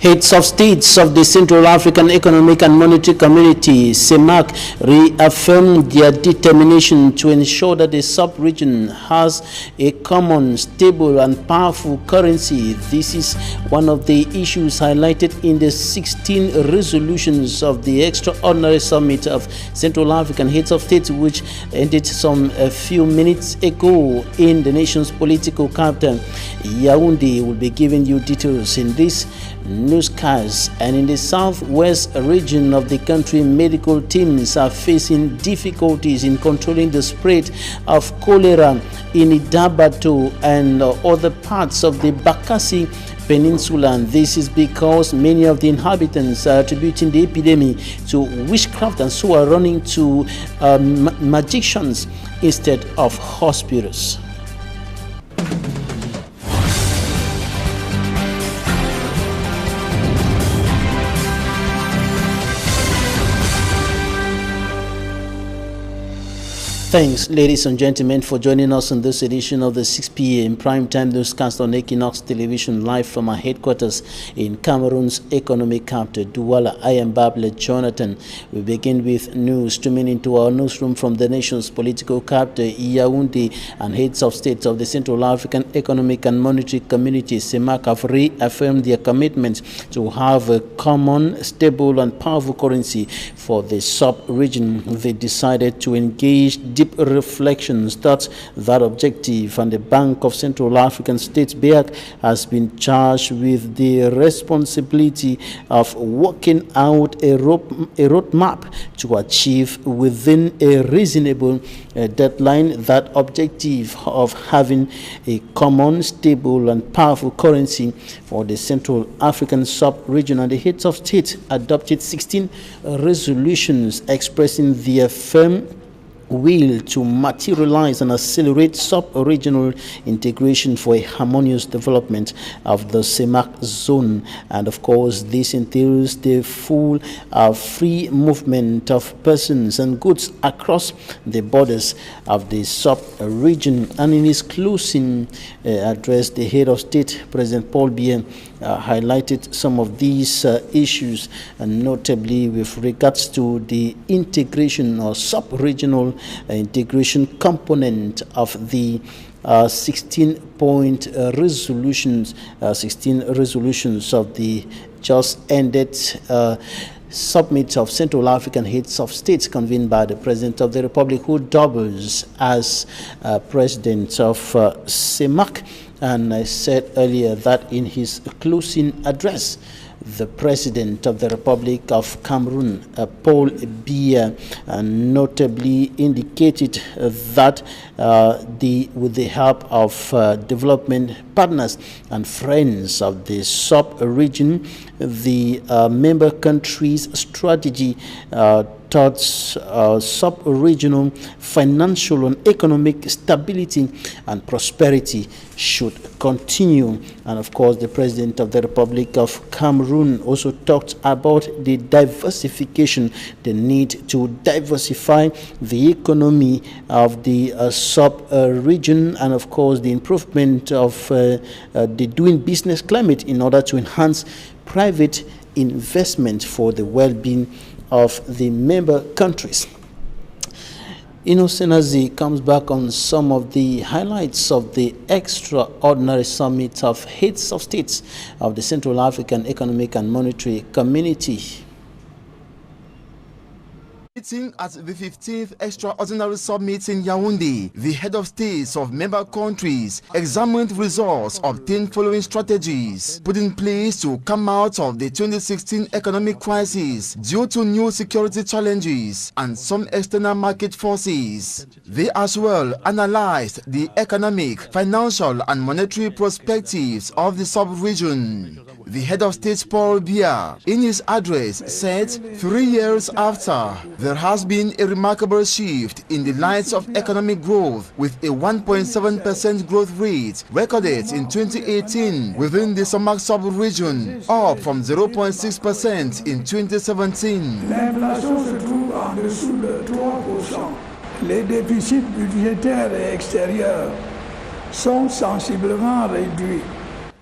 Heads of states of the Central African Economic and Monetary Community, CEMAC, reaffirmed their determination to ensure that the sub-region has a common, stable and powerful currency. This is one of the issues highlighted in the 16 resolutions of the Extraordinary Summit of Central African Heads of State, which ended a few minutes ago in the nation's political capital, Yaoundé. Will be giving you details in this newscast. And in the southwest region of the country, medical teams are facing difficulties in controlling the spread of cholera in Idabato and other parts of the Bakassi Peninsula, and this is because many of the inhabitants are attributing the epidemic to witchcraft and so are running to magicians instead of hospitals. Thanks, ladies and gentlemen, for joining us on this edition of the 6 p.m. primetime newscast on Equinox Television, live from our headquarters in Cameroon's economic capital, Douala. I am Bable Jonathan. We begin with news streaming into our newsroom from the nation's political capital, Yaoundé, and heads of states of the Central African Economic and Monetary Community, CEMAC, have reaffirmed their commitment to have a common, stable and powerful currency for the sub-region. They decided to engage deep reflections that objective, and the Bank of Central African States, BEAC, has been charged with the responsibility of working out a roadmap to achieve within a reasonable deadline that objective of having a common, stable and powerful currency for the Central African sub-region. And the heads of state adopted 16 resolutions expressing their firm will to materialize and accelerate sub-regional integration for a harmonious development of the CEMAC zone. And of course, this entails the full free movement of persons and goods across the borders of the sub-region. And in his closing address, the head of state, President Paul Biya, highlighted some of these issues, and notably with regards to the integration or sub-regional integration component of the 16 resolutions of the just ended summit of Central African heads of states convened by the President of the Republic, who doubles as President of CEMAC. And I said earlier that in his closing address, the President of the Republic of Cameroon, Paul Biya, notably indicated that with the help of development partners and friends of the sub-region, the member countries' strategy towards sub-regional financial and economic stability and prosperity should continue. And of course, the President of the Republic of Cameroon also talked about the diversification, the need to diversify the economy of the sub-region, and of course the improvement of the doing business climate in order to enhance private investment for the well-being of the member countries. Senazi comes back on some of the highlights of the extraordinary summit of heads of states of the Central African Economic and Monetary Community. Meeting at the 15th Extraordinary Summit in Yaoundé, the head of states of member countries examined results obtained following strategies put in place to come out of the 2016 economic crisis due to new security challenges and some external market forces. They as well analyzed the economic, financial and monetary perspectives of the sub-region. The head of state, Paul Biya, in his address said 3 years after, there has been a remarkable shift in the lines of economic growth, with a 1.7% growth rate recorded in 2018 within the CEMAC sub-region, up from 0.6% in 2017. L'inflation se trouve en dessous de 3%. Les déficits budgétaires et extérieurs sont sensiblement réduits.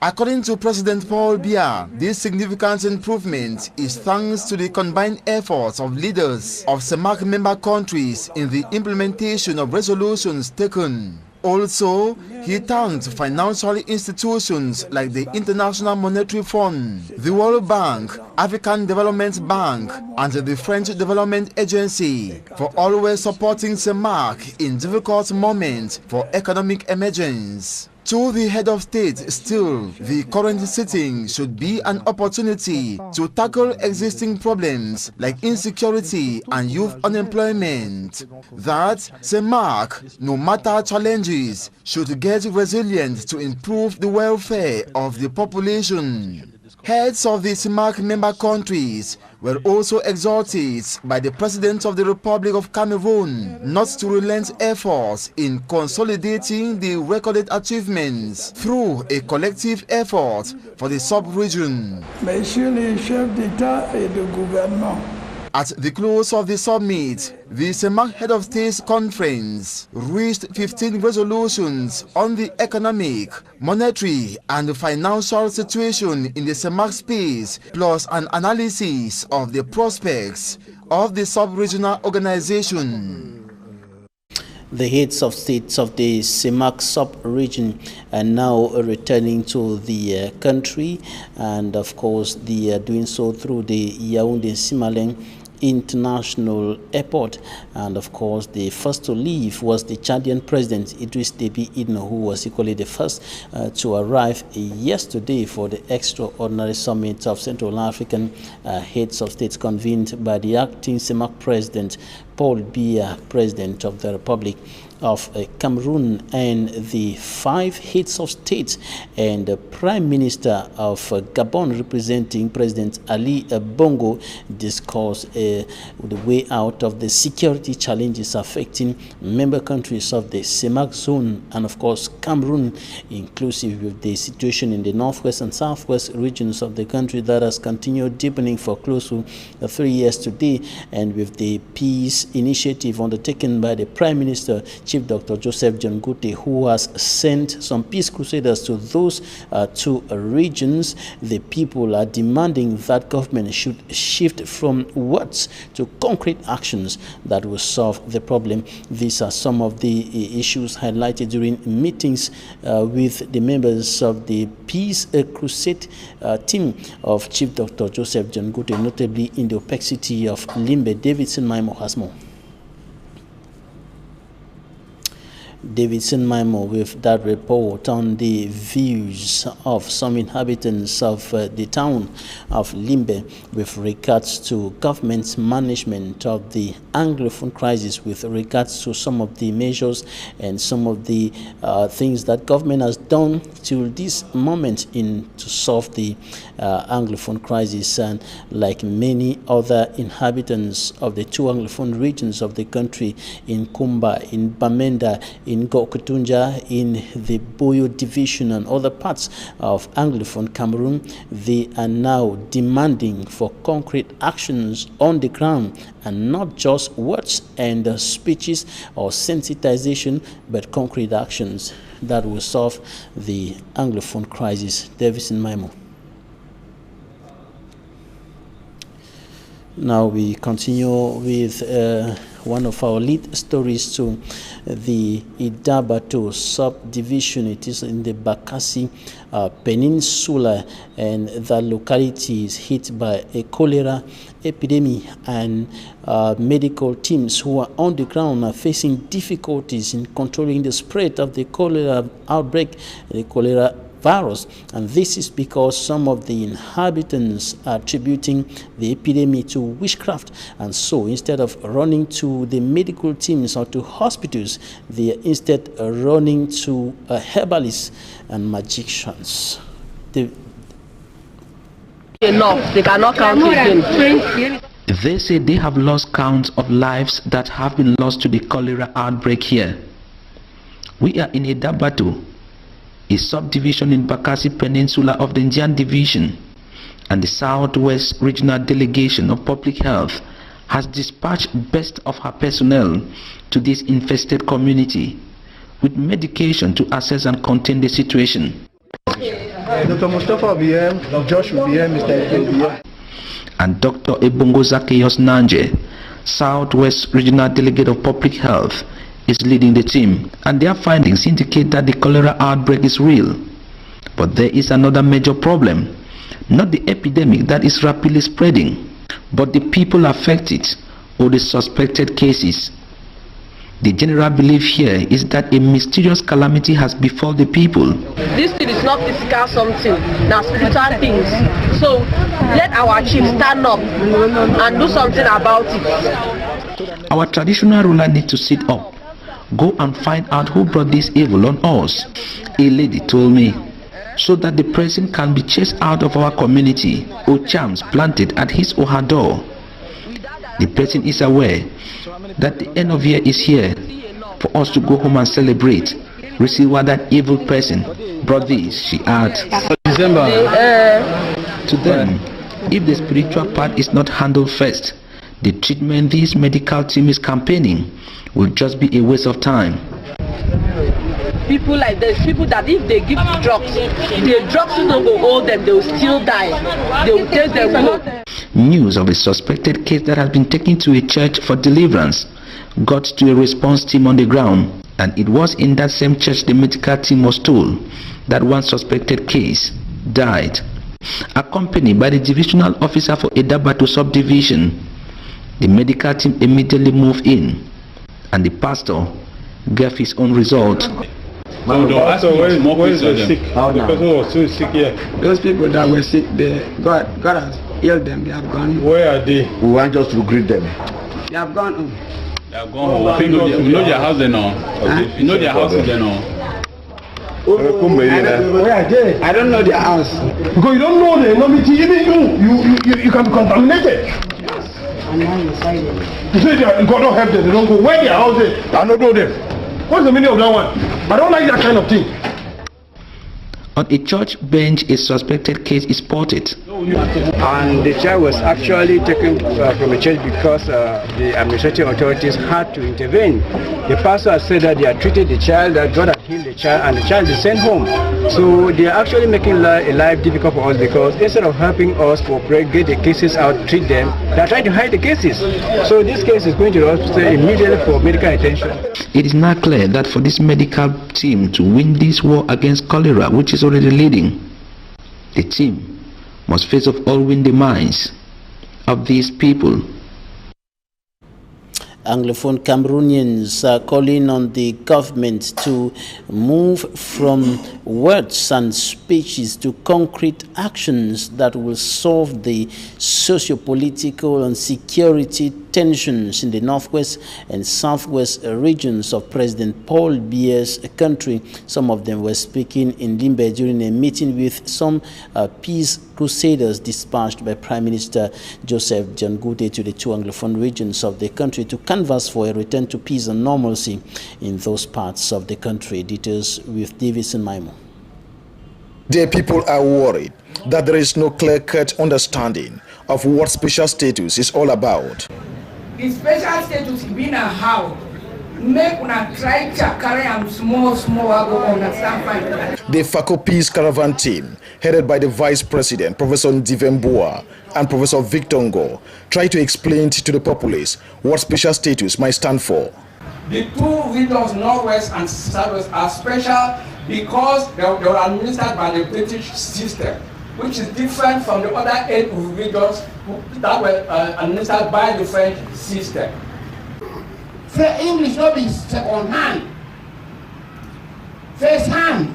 According to President Paul Biya, this significant improvement is thanks to the combined efforts of leaders of CEMAC member countries in the implementation of resolutions taken. Also, he thanked financial institutions like the International Monetary Fund, the World Bank, African Development Bank, and the French Development Agency for always supporting CEMAC in difficult moments for economic emergence. To the head of state, still, the current sitting should be an opportunity to tackle existing problems like insecurity and youth unemployment. That CEMAC, no matter challenges, should get resilient to improve the welfare of the population. Heads of the CEMAC member countries were also exhorted by the President of the Republic of Cameroon not to relent efforts in consolidating the recorded achievements through a collective effort for the sub-region. Messieurs les chefs d'État et de gouvernement, at the close of the summit, the CEMAC Head of States Conference reached 15 resolutions on the economic, monetary and financial situation in the CEMAC space, plus an analysis of the prospects of the sub-regional organization. The heads of states of the CEMAC sub-region are now returning to the country, and of course they are doing so through the Yaoundé-Simaleng International Airport. And of course the first to leave was the Chadian President Idriss Déby Itno, who was equally the first to arrive yesterday for the extraordinary summit of Central African heads of states convened by the acting CEMAC President Paul Biya, President of the Republic of Cameroon, and the 5 heads of state and the Prime Minister of Gabon representing President Ali Bongo discussed the way out of the security challenges affecting member countries of the CEMAC zone, and of course Cameroon, inclusive with the situation in the northwest and southwest regions of the country that has continued deepening for close to 3 years today, and with the peace initiative undertaken by the Prime Minister Chief Dr. Joseph John Goute, who has sent some peace crusaders to those 2 regions. The people are demanding that government should shift from words to concrete actions that will solve the problem. These are some of the issues highlighted during meetings with the members of the Peace Crusade team of Chief Dr. Joseph John Goute, notably in the opacity of Limbe. Davidson Maimo has more. Davidson Maimo with that report on the views of some inhabitants of the town of Limbe with regards to government's management of the Anglophone crisis, with regards to some of the measures and some of the things that government has done till this moment to solve the Anglophone crisis. And like many other inhabitants of the 2 Anglophone regions of the country, in Kumba, in Bamenda, in Gokutunja, in the Boyo division and other parts of Anglophone Cameroon, they are now demanding for concrete actions on the ground, and not just words and speeches or sensitization, but concrete actions that will solve the Anglophone crisis. Davison Maimo. Now we continue with one of our lead stories to the Idabato subdivision. It is in the Bakassi Peninsula, and the locality is hit by a cholera epidemic, and medical teams who are on the ground are facing difficulties in controlling the spread of the cholera outbreak, the cholera virus. And this is because some of the inhabitants are attributing the epidemic to witchcraft, and so instead of running to the medical teams or to hospitals, they are instead running to herbalists and magicians. They cannot count again. They say they have lost count of lives that have been lost to the cholera outbreak here. We are in a Dabato, a subdivision in Bakassi Peninsula of the Indian Division, and the Southwest Regional Delegation of Public Health has dispatched best of her personnel to this infested community with medication to assess and contain the situation. Dr. Mustafa will be here, Josh will be here, Mr. Eke will be here. And Dr. Ebongo Zacchaeus Nanje, Southwest Regional Delegate of Public Health, is leading the team, and their findings indicate that the cholera outbreak is real. But there is another major problem, not the epidemic that is rapidly spreading, but the people affected or the suspected cases. The general belief here is that a mysterious calamity has befallen the people. This thing is not physical something, now spiritual things. So let our chief stand up and do something about it. Our traditional ruler needs to sit up, go and find out who brought this evil on us. A lady told me, so that the person can be chased out of our community or charms planted at his or her door. The person is aware that the end of year is here for us to go home and celebrate, receive what that evil person brought this, she adds. December. To them, if the spiritual part is not handled first, the treatment this medical team is campaigning will just be a waste of time. People like this, people that if they give drugs, the drugs don't go hold them, they will still die. They will take them home. News of a suspected case that has been taken to a church for deliverance got to a response team on the ground, and it was in that same church the medical team was told that one suspected case died. Accompanied by the divisional officer for Edabato subdivision, the medical team immediately moved in, and the pastor gave his own result. Where is the sick? The person who was so sick here. Those people that were sick, God has healed them. They have gone. Where are they? We want just to greet them. They have gone home. They have gone home. You know their house they know. You know their house they know. Where are they? I don't know their house. Because you don't know the enormity, even you can be contaminated. You say God don't help them, they don't go where their house is. I don't know them. What's the meaning of that one? I don't like that kind of thing. On a church bench, a suspected case is spotted. And the child was actually taken from a church because the administrative authorities had to intervene. The pastor has said that they had treated the child, that God had healed the child, and the child is sent home. So they are actually making life difficult for us, because instead of helping us cooperate, get the cases out, treat them, they are trying to hide the cases. So this case is going to the hospital immediately for medical attention. It is now clear that for this medical team to win this war against cholera, which is already leading, the team must face off all win the minds of these people. Anglophone Cameroonians are calling on the government to move from words and speeches to concrete actions that will solve the socio-political and security tensions in the northwest and southwest regions of President Paul Biya's country. Some of them were speaking in Limbe during a meeting with some peace crusaders dispatched by Prime Minister Joseph Jangute to the two Anglophone regions of the country to canvass for a return to peace and normalcy in those parts of the country. Details with Davison Maimo. The people are worried that there is no clear-cut understanding of what special status is all about. The special status being a how make una try to carry am small go understand fine. The FACO Peace Caravan team, headed by the Vice President, Professor Ndivembua, and Professor Victor Ngo, try to explain to the populace what special status might stand for. The two regions, Northwest and Southwest, are special because they were administered by the British system, which is different from the other 8 regions that were administered by the French system. Say English not be second hand, first hand.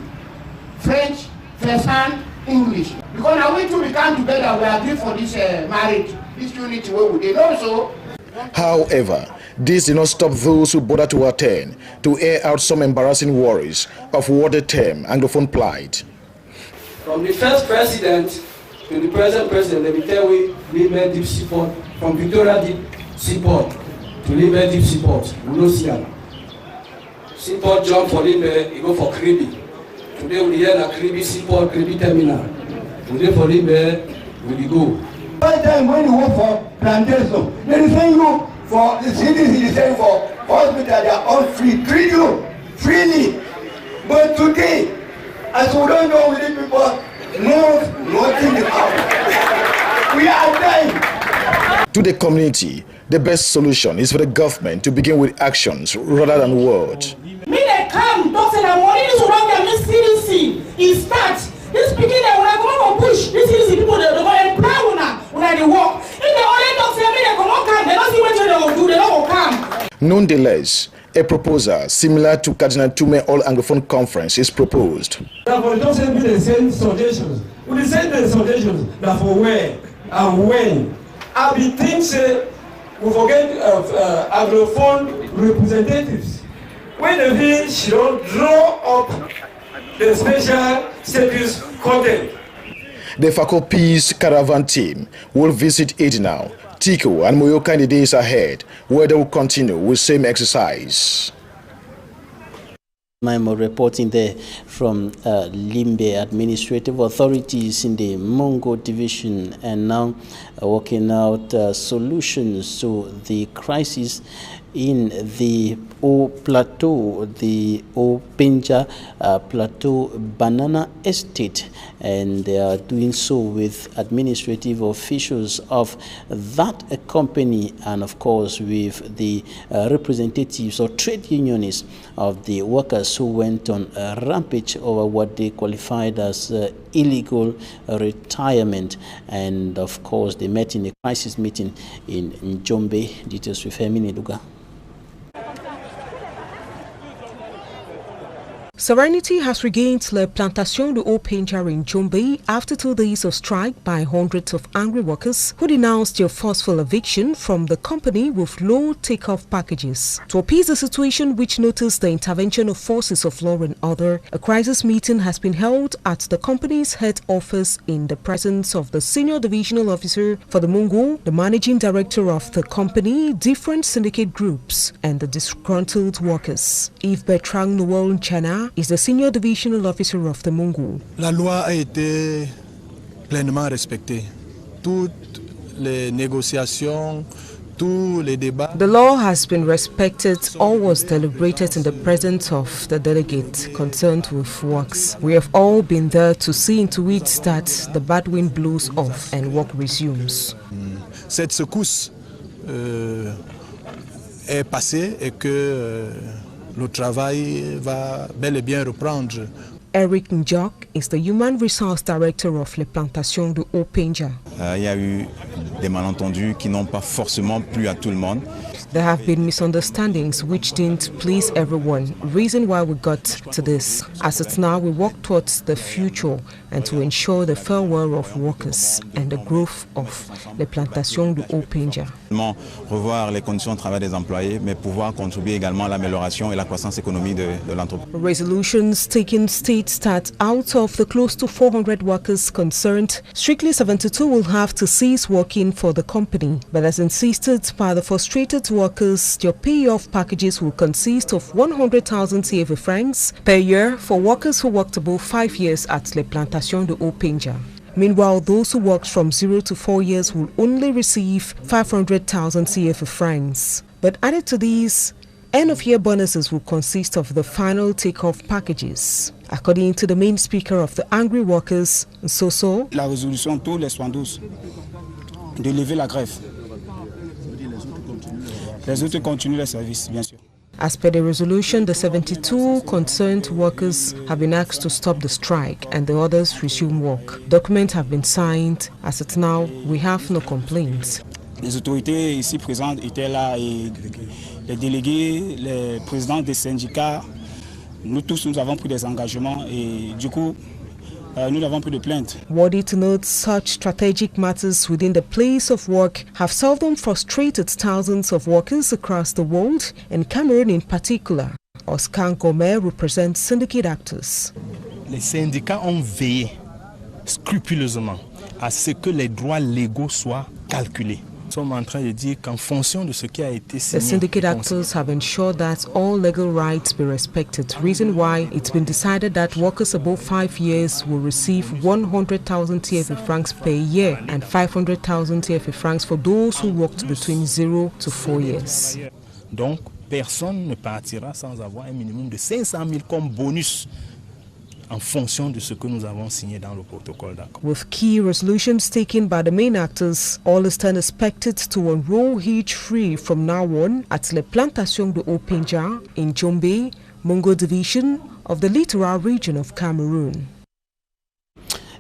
French, first hand, English. Because now we two we come together, we agree for this marriage, this unity where we did also. However, this did not stop those who bother to attend to air out some embarrassing worries of what they term Anglophone plight. From the first president to the present president, let me tell you, we made deep support. From Victoria deep support to Limbe deep support. We don't see them. Support jump for Limbe, you go for Kribi. Today we hear that Kribi support, Kribi terminal. Today for Limbe, we go. One time when you work for plantation, they send you for the CDC, they send for hospital, they are all free, treat you freely. But today, as we don't know with the people, nothing happen. We are dying. To the community, the best solution is for the government to begin with actions rather than words. Me they come, doctor, and money is wrong. This CDC is start. This speaking that when I come on push, this CDC people they go and plan when they work. If they only doctor me they come on come, they don't see what they will do. They don't come. Nonetheless, a proposal similar to Cardinal Tume All Anglophone Conference is proposed. Therefore, don't send me the same suggestions. We send the suggestions that for where and when. I be think say we forget of Anglophone representatives. When the bill she don't draw up the special status content. The Fako Peace Caravan team will visit Edinau, Tiko and Moyoka in the days ahead, where they will continue with same exercise. Maimo reporting there from Limbe. Administrative authorities in the Mongo division and now working out solutions to the crisis in the O Plateau, the O Penja Plateau Banana Estate, and they are doing so with administrative officials of that company and of course with the representatives or trade unionists of the workers who went on a rampage over what they qualified as illegal retirement. And of course they met in a crisis meeting in Njombe. Details with Hermine Duga. Serenity has regained La Plantation de Haut Penjar in Njombe after 2 days of strike by hundreds of angry workers who denounced their forceful eviction from the company with low take-off packages. To appease the situation, which noticed the intervention of forces of law and order, a crisis meeting has been held at the company's head office in the presence of the senior divisional officer for the Mungo, the managing director of the company, different syndicate groups, and the disgruntled workers. Yves Bertrand Noel Chana is the senior divisional officer of the Mungo. La loi a été pleinement respectée. Toutes les négociations, tous les débats. The law has been respected. All was deliberated in the presence of the delegate concerned with works. We have all been there to see into it that the bad wind blows off and work resumes. Cette secousse est passée et que le travail va bel et bien reprendre. Eric Njok is the Human Resource Director of La Plantation de Haut Penjar. Il y a eu des malentendus qui n'ont pas forcément plu à tout le monde. There have been misunderstandings which didn't please everyone, reason why we got to this. As it's now, we work towards the future and to ensure the farewell of workers and the growth of La Plantation de Haut Penjar. Revoir les conditions de travail des employés, mais pouvoir contribuer également à l'amélioration et la croissance économique de l'entreprise. Resolutions taken states that out of the close to 400 workers concerned, strictly 72 will have to cease working for the company. But as insisted by the frustrated workers, their payoff packages will consist of 100,000 CFA francs per year for workers who worked above 5 years at La Plantation de Haut Penjar. Meanwhile, those who worked from 0 to 4 years will only receive 500,000 CFA francs. But added to these, end-of-year bonuses will consist of the final take-off packages. According to the main speaker of the angry workers, Soso, la résolution tous les 72 de lever la grève. Les autres continuent le service, bien sûr. As per the resolution, the 72 concerned workers have been asked to stop the strike and the others resume work. Documents have been signed. As it's now, we have no complaints. Les autorités ici présentes étaient là et les délégués, les présidents des syndicats, nous tous nous avons pris des engagements et du coup, nous n'avons plus de plaintes. Worthy to note, such strategic matters within the place of work have seldom frustrated thousands of workers across the world, and Cameroon in particular. Oscar Gomer represents syndicate actors. Les syndicats ont veillé scrupuleusement à ce que les droits légaux soient calculés. Nous sommes en train de dire qu'en fonction de ce qui a été signé, the syndicate actors have ensured that all legal rights be respected. Reason why it's been decided that workers above 5 years will receive 100,000 TFA francs per year and 500,000 TFA francs for those who worked between 0 to 4 years. Donc, personne ne partira sans avoir un minimum de 500 000 comme bonus en fonction de ce que nous avons signé dans le protocole d'accord. With key resolutions taken by the main actors, all is then expected to enroll hitch-free from now on at La Plantation de Openja in Jombe, Mongo Division of the Littoral region of Cameroon.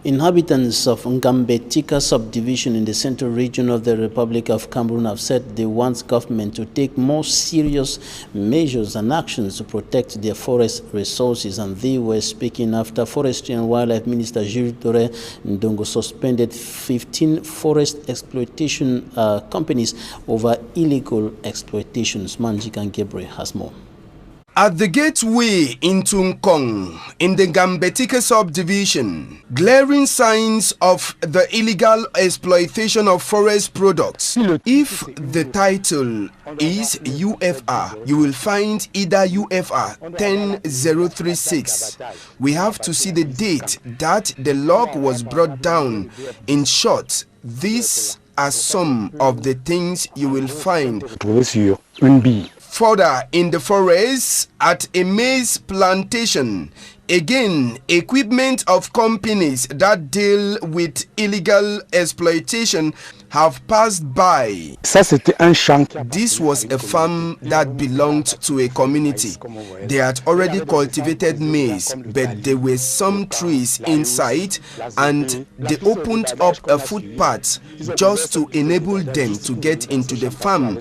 Inhabitants of Ngambetika subdivision in the central region of the Republic of Cameroon have said they want government to take more serious measures and actions to protect their forest resources, and they were speaking after Forestry and Wildlife Minister Jules Dore Ndongo suspended 15 forest exploitation companies over illegal exploitations. Manjikan Gabriel has more. At the gateway into Nkong, in the Ngambetika subdivision, glaring signs of the illegal exploitation of forest products. If the title is UFR, you will find either UFR 10036. We have to see the date that the log was brought down. In short, these are some of the things you will find. Further in the forest, at a maize plantation, again, equipment of companies that deal with illegal exploitation have passed by. This was a farm that belonged to a community. They had already cultivated maize, but there were some trees inside, and they opened up a footpath just to enable them to get into the farm.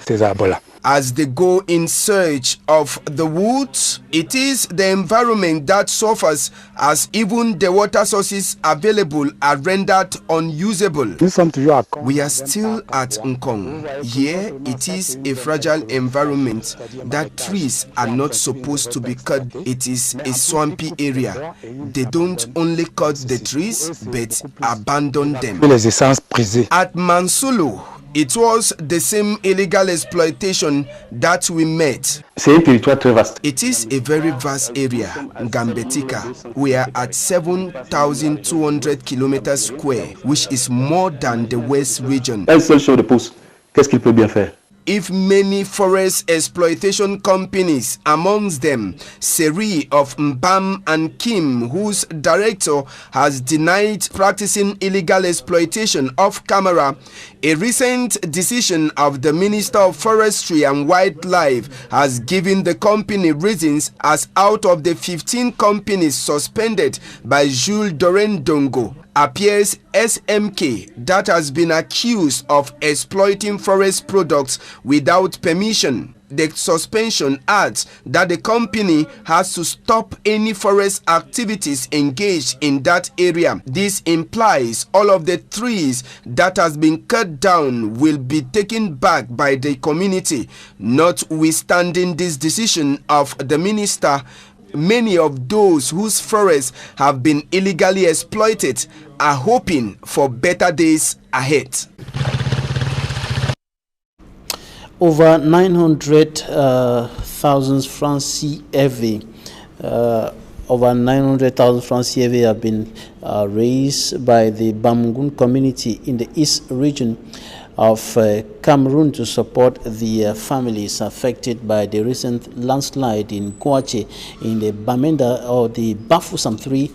As they go in search of the woods, it is the environment that suffers, as even the water sources available are rendered unusable. We are still at Nkong. Here it is a fragile environment that trees are not supposed to be cut. It is a swampy area. They don't only cut the trees but abandon them. At Mansulu, it was the same illegal exploitation that we met. It is a very vast area, Ngambetika. We are at 7,200 kilometers square, which is more than the West region. If many forest exploitation companies, amongst them Seri of Mbam and Kim, whose director has denied practicing illegal exploitation off camera, a recent decision of the Minister of Forestry and Wildlife has given the company reasons, as out of the 15 companies suspended by Jules Dore Ndongo appears SMK, that has been accused of exploiting forest products without permission. The suspension adds that the company has to stop any forest activities engaged in that area. This implies all of the trees that has been cut down will be taken back by the community. Notwithstanding this decision of the minister, many of those whose forests have been illegally exploited are hoping for better days ahead. Over 900,000 francs CFA. Over 900,000 francs CFA have been raised by the Bamungun community in the East region of Cameroon to support the families affected by the recent landslide in Kouache in the Bamenda or the Bafoussam 3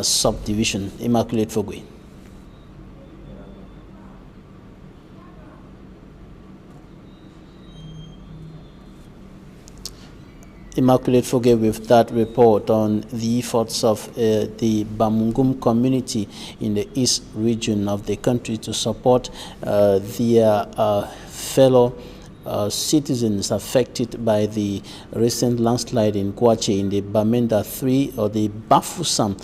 subdivision. Immaculate Fogwe. Immaculate Foge with that report on the efforts of the Bamungum community in the East region of the country to support their fellow citizens affected by the recent landslide in Kouache in the Bamenda 3 or the Bafoussam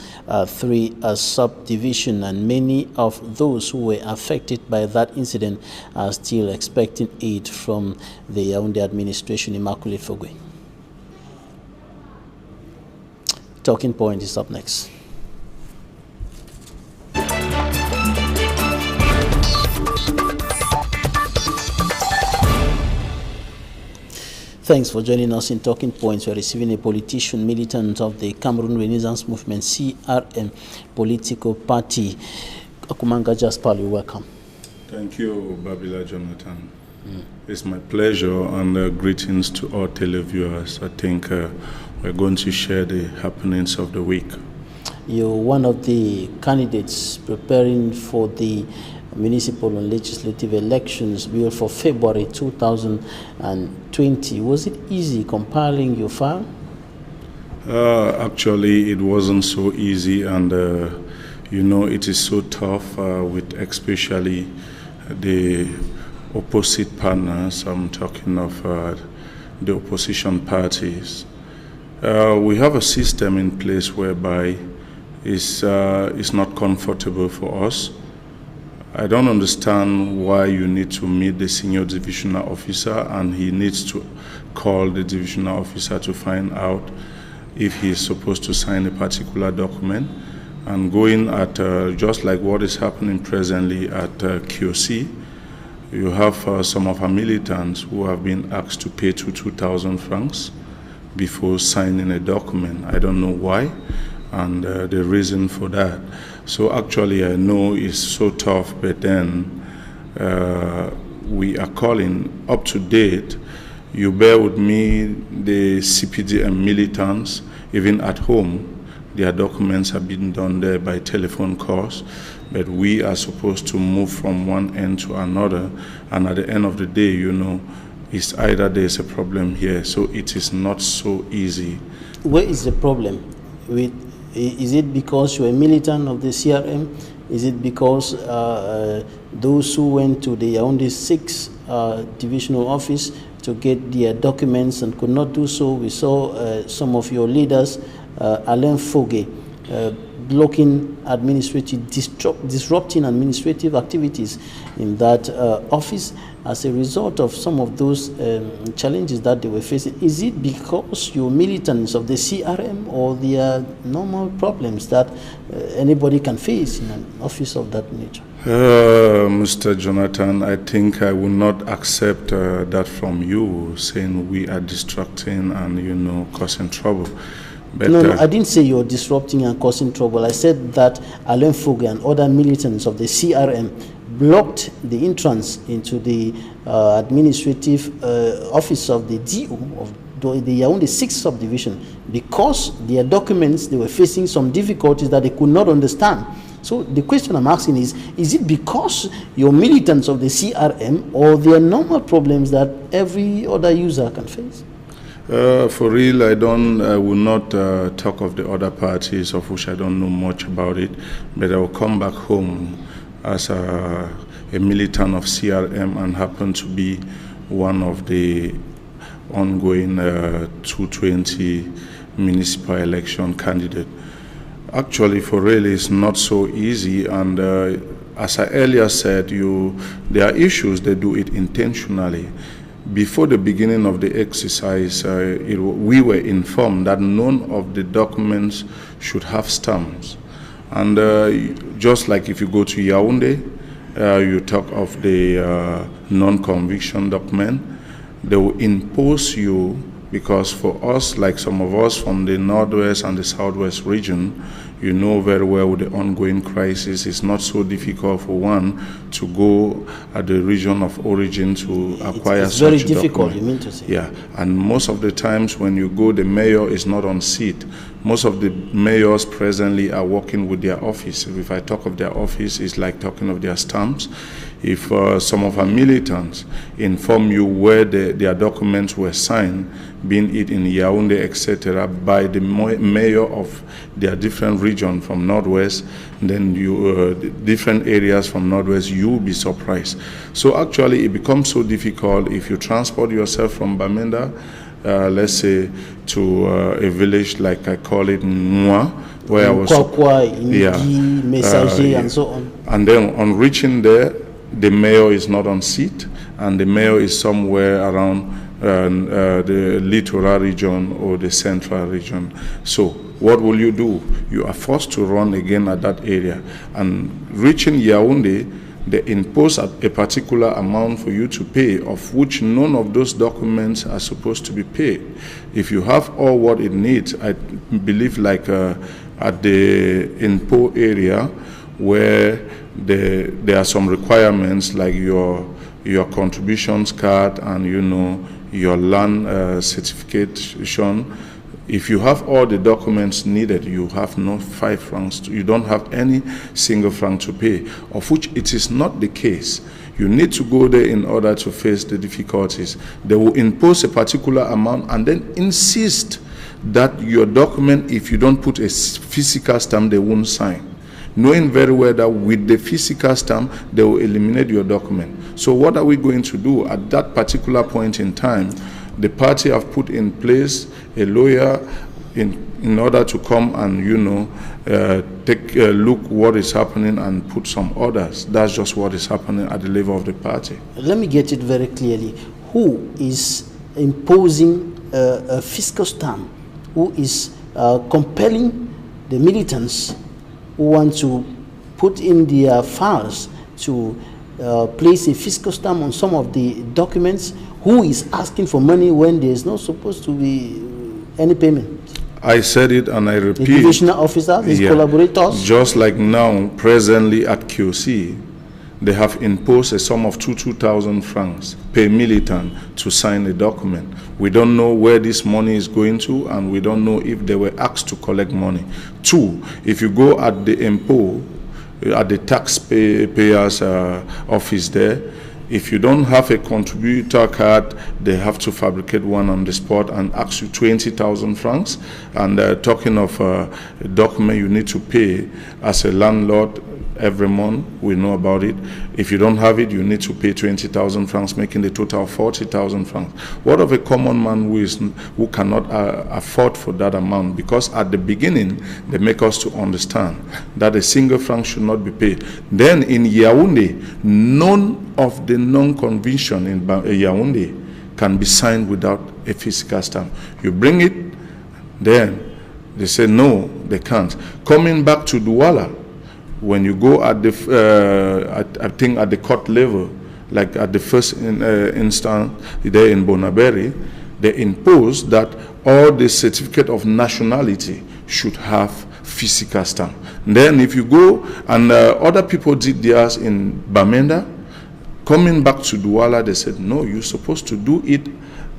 3 subdivision, and many of those who were affected by that incident are still expecting aid from the Yaoundé administration. Immaculate Fogwe. Talking Point is up next. Thanks for joining us in Talking Points. We are receiving a politician, militant of the Cameroon Renaissance Movement, CRM political party. Akumanga Jaspalu, welcome. Thank you, Babila Jonathan. It's my pleasure, and greetings to all televiewers. I think we're going to share the happenings of the week. you're one of the candidates preparing for the municipal and legislative elections billed for February 2020. Was it easy compiling your file? Actually, it wasn't so easy, and you know, it is so tough with especially the opposite partners. I'm talking of the opposition parties. We have a system in place whereby it's not comfortable for us. I don't understand why you need to meet the senior divisional officer and he needs to call the divisional officer to find out if he is supposed to sign a particular document. And going at just like what is happening presently at QC, you have some of our militants who have been asked to pay 2,000 francs before signing a document. I don't know why and the reason for that. So actually I know it's so tough, but then we are calling up to date. You bear with me, the CPDM militants, even at home, their documents have been done there by telephone calls, but we are supposed to move from one end to another, and at the end of the day, you know, it's either there's a problem here, so it is not so easy. Where is the problem? Is it because you're a militant of the CRM? Is it because those who went to the Yaoundé 6 divisional office to get their documents and could not do so? We saw some of your leaders, Alain Foguet, blocking administrative, disrupting administrative activities in that office as a result of some of those challenges that they were facing. Is it because you're militants of the CRM, or the normal problems that anybody can face in an office of that nature? Mr. Jonathan, I think I will not accept that from you, saying we are distracting and, you know, causing trouble. But, no, I didn't say you're disrupting and causing trouble. I said that Alain Foguet and other militants of the CRM blocked the entrance into the administrative office of the DO, of the Yaoundé 6 subdivision, because their documents, they were facing some difficulties that they could not understand. So the question I'm asking is it because you're militants of the CRM, or there are normal problems that every other user can face? For real, I will not talk of the other parties, of which I don't know much about it, but I will come back home as a militant of CRM and happen to be one of the ongoing 220 municipal election candidate. Actually, for real, it's not so easy, and as I earlier said, there are issues that do it intentionally. Before the beginning of the exercise, we were informed that none of the documents should have stamps. And just like if you go to Yaoundé, you talk of the non-conviction document, they will impose you, because for us, like some of us from the Northwest and the Southwest region, you know very well with the ongoing crisis, it's not so difficult for one to go at the region of origin to acquire it's very such difficult, document. you mean to say? Yeah, and most of the times when you go, the mayor is not on seat. Most of the mayors presently are working with their office. If I talk of their office, it's like talking of their stamps. If some of our militants inform you where their documents were signed, being it in Yaoundé, etc., by the mayor of their different region from Northwest, then different areas from Northwest, you will be surprised. So actually, it becomes so difficult if you transport yourself from Bamenda, let's say, to a village like I call it Mwa, where I was Messager, and so on. And then on reaching there, the mayor is not on seat, and the mayor is somewhere around the littoral region or the central region. So what will you do? You are forced to run again at that area. And reaching Yaoundé, they impose a particular amount for you to pay, of which none of those documents are supposed to be paid. If you have all what it needs, I believe like at the Inpo area, where there are some requirements like your contributions card and, you know, your land certification. If you have all the documents needed, you have no 5 francs, you don't have any single franc to pay, of which it is not the case. You need to go there in order to face the difficulties. They will impose a particular amount and then insist that your document, if you don't put a physical stamp, they won't sign, knowing very well that with the physical stamp, they will eliminate your document. So what are we going to do? At that particular point in time, the party have put in place a lawyer in order to come and, you know, take a look what is happening and put some orders. That's just what is happening at the level of the party. Let me get it very clearly. Who is imposing a fiscal stamp? Who is compelling the militants who want to put in their files to place a fiscal stamp on some of the documents? Who is asking for money when there is not supposed to be any payment? I said it and I repeat. The divisional officers, his collaborators? Just like now, presently at QC, they have imposed a sum of 2,000 francs per militant to sign a document. We don't know where this money is going to, and we don't know if they were asked to collect money. 2, if you go at the impôt, at the taxpayers office there, if you don't have a contributor card, they have to fabricate one on the spot and ask you 20,000 francs. And talking of a document you need to pay as a landlord every month, we know about it. If you don't have it, you need to pay 20,000 francs, making the total 40,000 francs. What of a common man who cannot afford for that amount? Because at the beginning, they make us to understand that a single franc should not be paid. Then in Yaoundé, none of the non-convention in Yaoundé can be signed without a physical stamp. You bring it, then they say no, they can't. Coming back to Douala, when you go at the, I think at the court level, like at the first instance there in Bonaberi, they impose that all the certificate of nationality should have physical stamp. Then if you go, and other people did theirs in Bamenda, coming back to Douala, they said, no, you're supposed to do it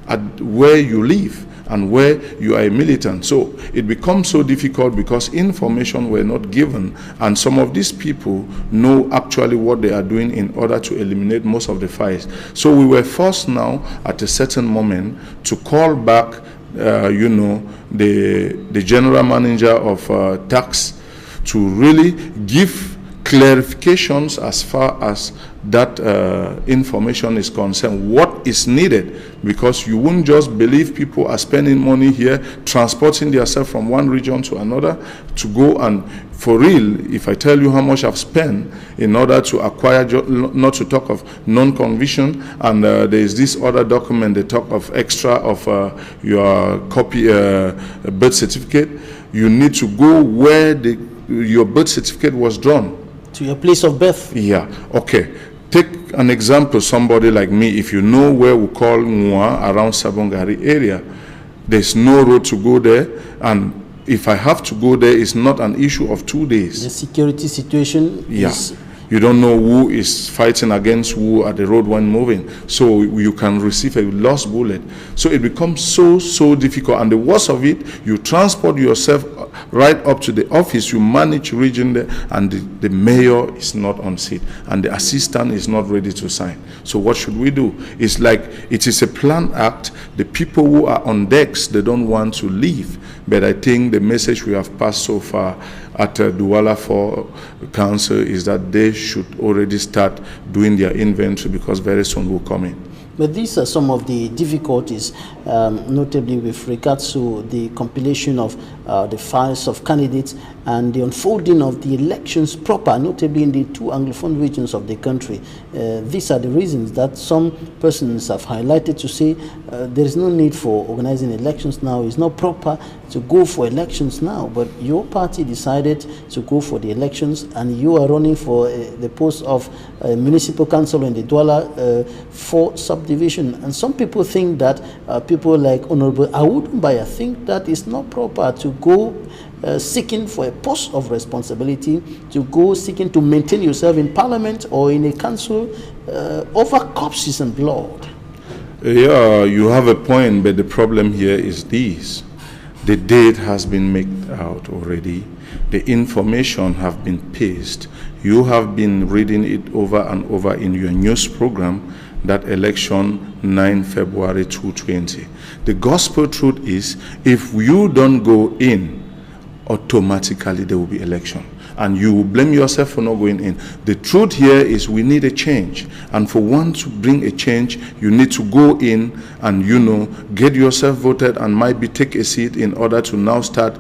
at where you live and where you are a militant. So it becomes so difficult because information were not given, and some of these people know actually what they are doing in order to eliminate most of the fights. So we were forced now at a certain moment to call back you know, the general manager of tax to really give clarifications as far as that information is concerned, what is needed, because you won't just believe people are spending money here, transporting themselves from one region to another to go, and for real, if I tell you how much I've spent in order to acquire, not to talk of non-conviction, and there is this other document, they talk of extra of your copy birth certificate, you need to go where your birth certificate was drawn. To your place of birth? Yeah, okay. Take an example, somebody like me, if you know where we call Mwa, around Sabongari area, there's no road to go there, and if I have to go there, it's not an issue of 2 days. The security situation is... You don't know who is fighting against who at the road when moving. So you can receive a lost bullet. So it becomes so difficult. And the worst of it, you transport yourself right up to the office, you manage region there, and the mayor is not on seat, and the assistant is not ready to sign. So what should we do? It's like it is a planned act. The people who are on decks, they don't want to leave. But I think the message we have passed so far at Douala for Council is that they should already start doing their inventory, because very soon will come in. But these are some of the difficulties, notably with regards to the compilation of the files of candidates and the unfolding of the elections proper, notably in the 2 Anglophone regions of the country. These are the reasons that some persons have highlighted to say there is no need for organizing elections now. It's not proper to go for elections now. But your party decided to go for the elections, and you are running for the post of municipal council in the Douala 4 subdivision. And some people think that people like Honorable Awudumbai think that it's not proper to go seeking for a post of responsibility, to go seeking to maintain yourself in parliament or in a council over corpses and blood. Yeah, you have a point, but the problem here is this. The date has been made out already. The information have been pasted. You have been reading it over and over in your news program, that election 9 February 2020. The gospel truth is, if you don't go in, automatically there will be election. And you will blame yourself for not going in. The truth here is we need a change. And for one to bring a change, you need to go in and, you know, get yourself voted and maybe take a seat in order to now start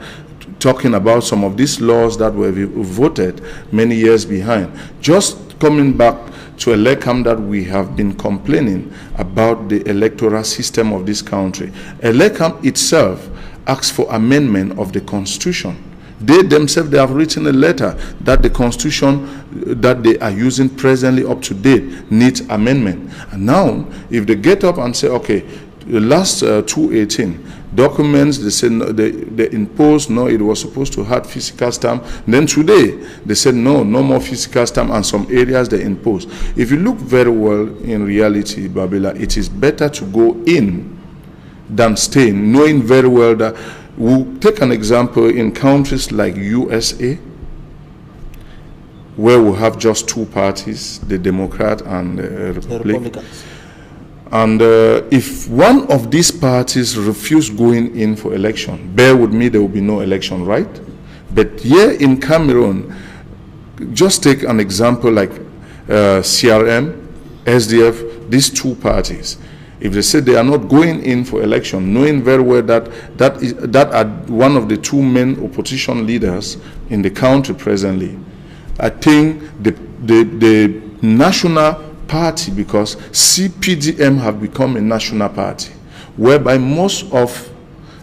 talking about some of these laws that were voted many years behind. Just coming back to ELECAM, that we have been complaining about the electoral system of this country. ELECAM itself asks for amendment of the Constitution. They themselves, they have written a letter that the Constitution that they are using presently up to date needs amendment. And now, if they get up and say, okay, the last 2018 documents, they said they imposed, no, it was supposed to have physical stamp. Then today, they said no more physical stamp, and some areas they imposed. If you look very well in reality, Babila, it is better to go in than stay in, knowing very well that we'll take an example in countries like USA, where we have just two parties, the Democrat and the Republicans. And if one of these parties refuse going in for election, bear with me, there will be no election, right? But here in Cameroon, just take an example like CRM, SDF, these two parties. If they say they are not going in for election, knowing very well that are one of the two main opposition leaders in the country presently, I think the national party, because CPDM have become a national party, whereby most of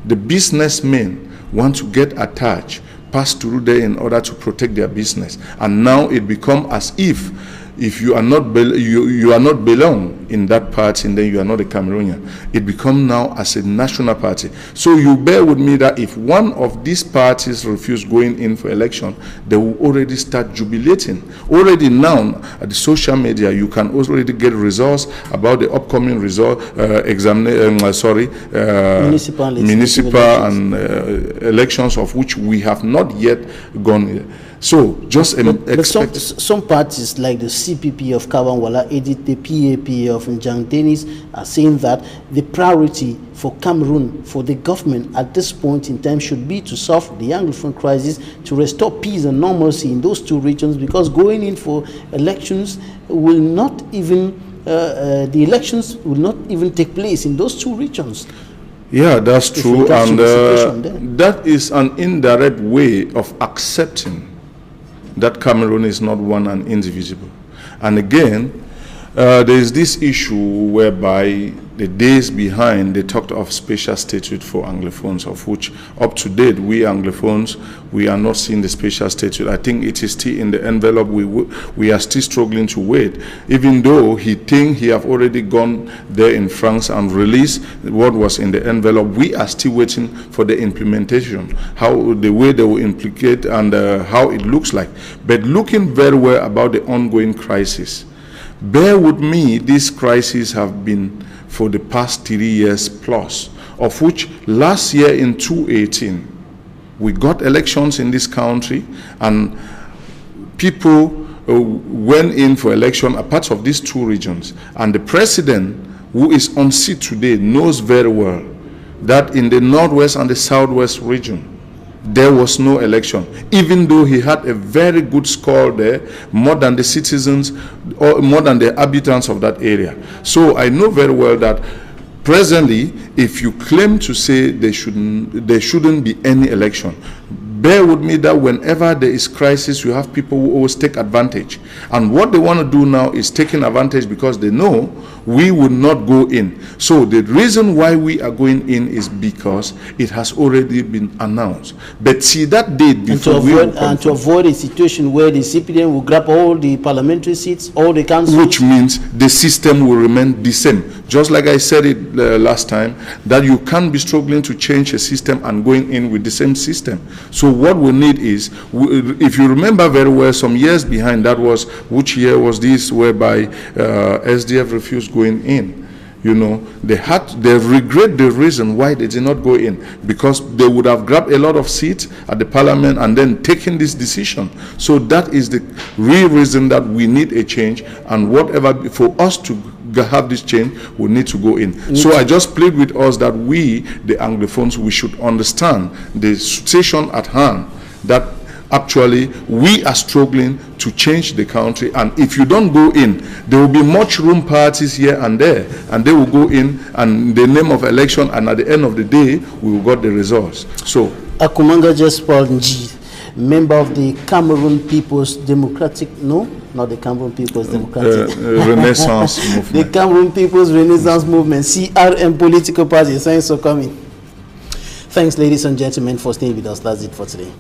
the businessmen want to get attached, pass through there in order to protect their business. And now it becomes as if you are not you are not belong in that party, and then you are not a Cameroonian. It becomes now as a national party. So you bear with me that if one of these parties refuse going in for election, they will already start jubilating. Already now at the social media, you can already get results about the upcoming result municipal and elections, of which we have not yet gone. So just expect. Some parties like the CPP of Kabanwala, the PAP of Njang Dennis are saying that the priority for Cameroon, for the government at this point in time, should be to solve the Anglophone crisis, to restore peace and normalcy in those two regions, because going in for elections will not even, the elections will not even take place in those two regions. Yeah, that's true, and that is an indirect way of accepting that Cameroon is not one and indivisible. And again, there is this issue whereby the days behind they talked of special statute for Anglophones, of which up to date we Anglophones, we are not seeing the special statute. I think it is still in the envelope. We are still struggling to wait, even though he have already gone there in France and released what was in the envelope. We are still waiting for the implementation, how the way they will implicate and how it looks like. But looking very well about the ongoing crisis, bear with me, these crises have been for the past 3 years plus, of which last year in 2018, we got elections in this country, and people went in for election a part of these two regions. And the president, who is on seat today, knows very well that in the northwest and the southwest region, there was no election, even though he had a very good score there, more than the citizens or more than the inhabitants of that area. So I know very well that presently, if you claim to say there shouldn't be any election, bear with me that whenever there is crisis, you have people who always take advantage. And what they want to do now is taking advantage because they know we would not go in. So the reason why we are going in is because it has already been announced. But see that date before and to avoid a situation where the CPDM will grab all the parliamentary seats, all the councils. Which means the system will remain the same. Just like I said it last time, that you can't be struggling to change a system and going in with the same system. So what we need is, if you remember very well, some years behind, that was, which year was this, whereby SDF refused going in? you know, they regret the reason why they did not go in, because they would have grabbed a lot of seats at the parliament and then taken this decision. So that is the real reason that we need a change, and whatever, for us to have this change, we need to go in. So I just plead with us that we, the Anglophones, we should understand the situation at hand, that actually we are struggling to change the country, and if you don't go in, there will be much-room parties here and there, and they will go in and the name of election, and at the end of the day we will get the results. So Akumanga Jespal Nji, member of the Cameroon People's Democratic, no, not the Cameroon People's Democratic Renaissance Movement. The Cameroon People's Renaissance Movement, CRM political party. Thanks for coming. Thanks, ladies and gentlemen, for staying with us. That's it for today.